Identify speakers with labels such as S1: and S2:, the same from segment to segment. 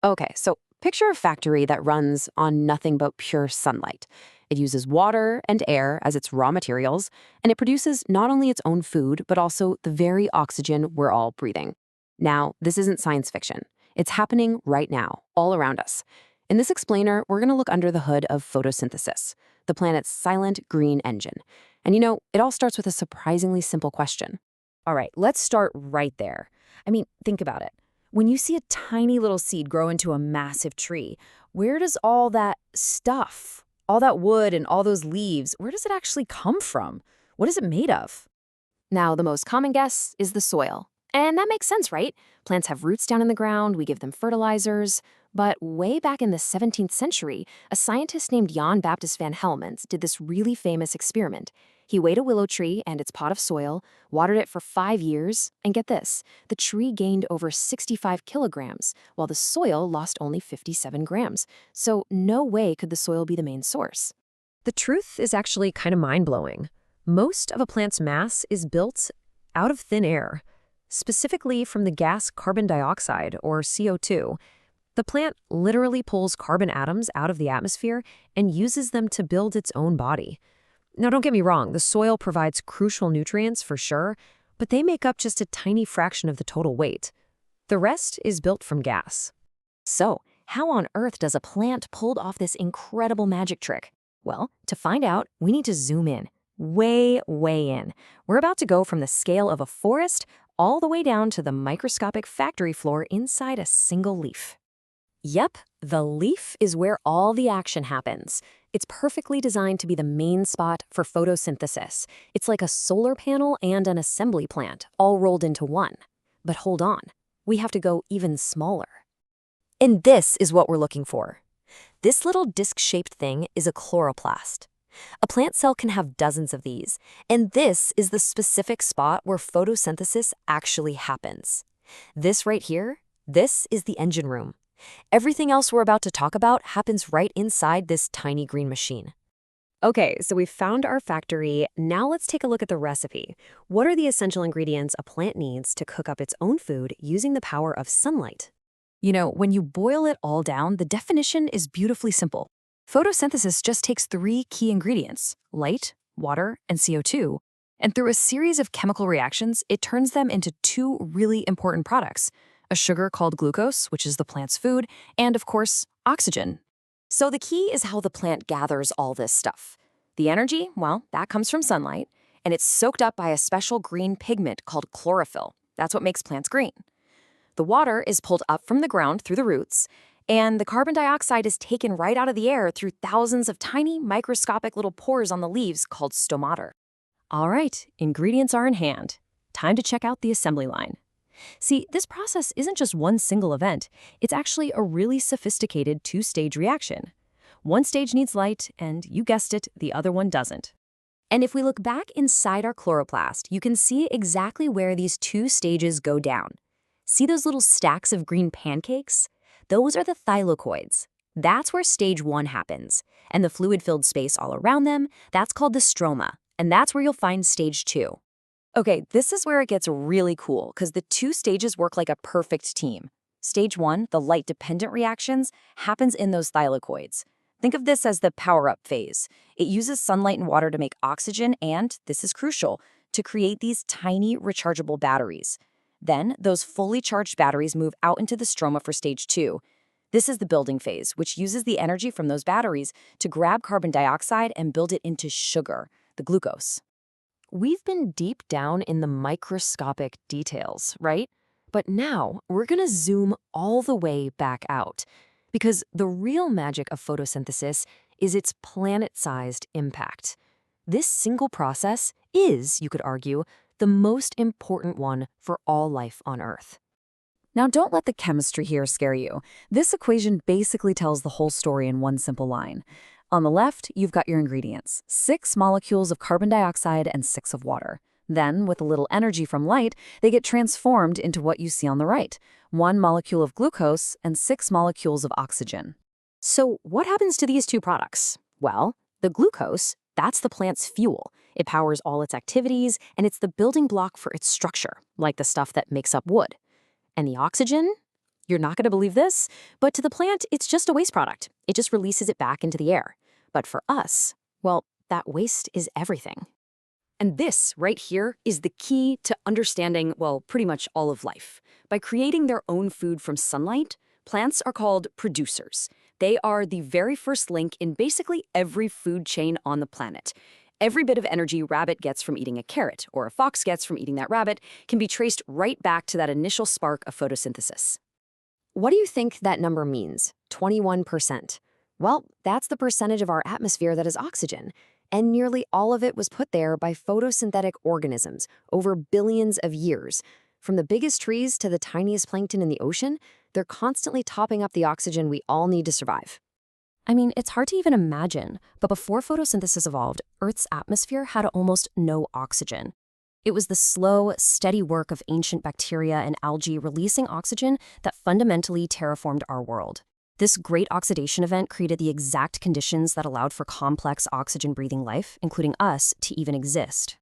S1: Okay, so picture a factory that runs on nothing but pure sunlight. It uses water and air as its raw materials, and it produces not only its own food, but also the very oxygen we're all breathing. Now, this isn't science fiction. It's happening right now, all around us. In this explainer, we're going to look under the hood of photosynthesis, the planet's silent green engine. And it all starts with a surprisingly simple question.
S2: All right, let's start right there. I mean, think about it. When you see a tiny little seed grow into a massive tree, where does all that stuff, all that wood and all those leaves, where does it actually come from? What is it made of?
S1: Now, the most common guess is the soil. And that makes sense, right? Plants have roots down in the ground, we give them fertilizers. But way back in the 17th century, a scientist named Jan Baptist van Helmont did this really famous experiment. He weighed a willow tree and its pot of soil, watered it for 5 years, and get this, the tree gained over 65 kilograms, while the soil lost only 57 grams. So no way could the soil be the main source.
S2: The truth is actually kind of mind-blowing. Most of a plant's mass is built out of thin air, specifically from the gas carbon dioxide, or CO2. The plant literally pulls carbon atoms out of the atmosphere and uses them to build its own body. Now, don't get me wrong, the soil provides crucial nutrients for sure, but they make up just a tiny fraction of the total weight. The rest is built from gas.
S3: So, how on earth does a plant pull off this incredible magic trick? Well, to find out, we need to zoom in. Way, way in. We're about to go from the scale of a forest all the way down to the microscopic factory floor inside a single leaf. Yep, the leaf is where all the action happens. It's perfectly designed to be the main spot for photosynthesis. It's like a solar panel and an assembly plant, all rolled into one. But hold on, we have to go even smaller. And this is what we're looking for. This little disc-shaped thing is a chloroplast. A plant cell can have dozens of these, and this is the specific spot where photosynthesis actually happens. This right here, this is the engine room. Everything else we're about to talk about happens right inside this tiny green machine.
S2: Okay, so we've found our factory. Now let's take a look at the recipe. What are the essential ingredients a plant needs to cook up its own food using the power of sunlight?
S3: When you boil it all down, the definition is beautifully simple. Photosynthesis just takes 3 key ingredients, light, water, and CO2, and through a series of chemical reactions, it turns them into 2 really important products, a sugar called glucose, which is the plant's food, and of course, oxygen. So the key is how the plant gathers all this stuff. The energy, well, that comes from sunlight, and it's soaked up by a special green pigment called chlorophyll. That's what makes plants green. The water is pulled up from the ground through the roots, and the carbon dioxide is taken right out of the air through thousands of tiny microscopic little pores on the leaves called stomata. All right, ingredients are in hand. Time to check out the assembly line. See, this process isn't just one single event. It's actually a really sophisticated 2-stage reaction. One stage needs light, and you guessed it, the other one doesn't. And if we look back inside our chloroplast, you can see exactly where these 2 stages go down. See those little stacks of green pancakes? Those are the thylakoids. That's where stage 1 happens. And the fluid-filled space all around them, that's called the stroma. And that's where you'll find stage 2. Okay, this is where it gets really cool, because the 2 stages work like a perfect team. Stage 1, the light-dependent reactions, happens in those thylakoids. Think of this as the power-up phase. It uses sunlight and water to make oxygen and, this is crucial, to create these tiny rechargeable batteries. Then, those fully charged batteries move out into the stroma for stage 2. This is the building phase, which uses the energy from those batteries to grab carbon dioxide and build it into sugar, the glucose. We've been deep down in the microscopic details, right? But now we're going to zoom all the way back out, because the real magic of photosynthesis is its planet-sized impact. This single process is, you could argue, the most important one for all life on Earth. Now, don't let the chemistry here scare you. This equation basically tells the whole story in one simple line. On the left, you've got your ingredients, 6 molecules of carbon dioxide and 6 of water. Then, with a little energy from light, they get transformed into what you see on the right, 1 molecule of glucose and 6 molecules of oxygen. So what happens to these 2 products? Well, the glucose, that's the plant's fuel. It powers all its activities, and it's the building block for its structure, like the stuff that makes up wood. And the oxygen?
S1: You're not going to believe this, but to the plant, it's just a waste product. It just releases it back into the air. But for us, well, that waste is everything. And this right here is the key to understanding, well, pretty much all of life. By creating their own food from sunlight, plants are called producers. They are the very first link in basically every food chain on the planet. Every bit of energy a rabbit gets from eating a carrot, or a fox gets from eating that rabbit, can be traced right back to that initial spark of photosynthesis. What do you think that number means? 21%. Well, that's the percentage of our atmosphere that is oxygen, and nearly all of it was put there by photosynthetic organisms over billions of years. From the biggest trees to the tiniest plankton in the ocean, they're constantly topping up the oxygen we all need to survive.
S4: I mean, it's hard to even imagine, but before photosynthesis evolved, Earth's atmosphere had almost no oxygen. It was the slow, steady work of ancient bacteria and algae releasing oxygen that fundamentally terraformed our world. This great oxidation event created the exact conditions that allowed for complex oxygen-breathing life, including us, to even exist.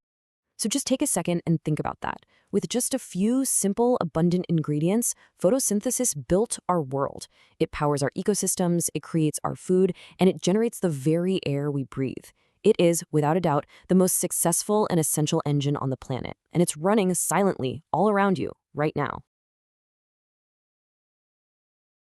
S3: So just take a second and think about that. With just a few simple, abundant ingredients, photosynthesis built our world. It powers our ecosystems, it creates our food, and it generates the very air we breathe. It is, without a doubt, the most successful and essential engine on the planet, and it's running silently all around you right now.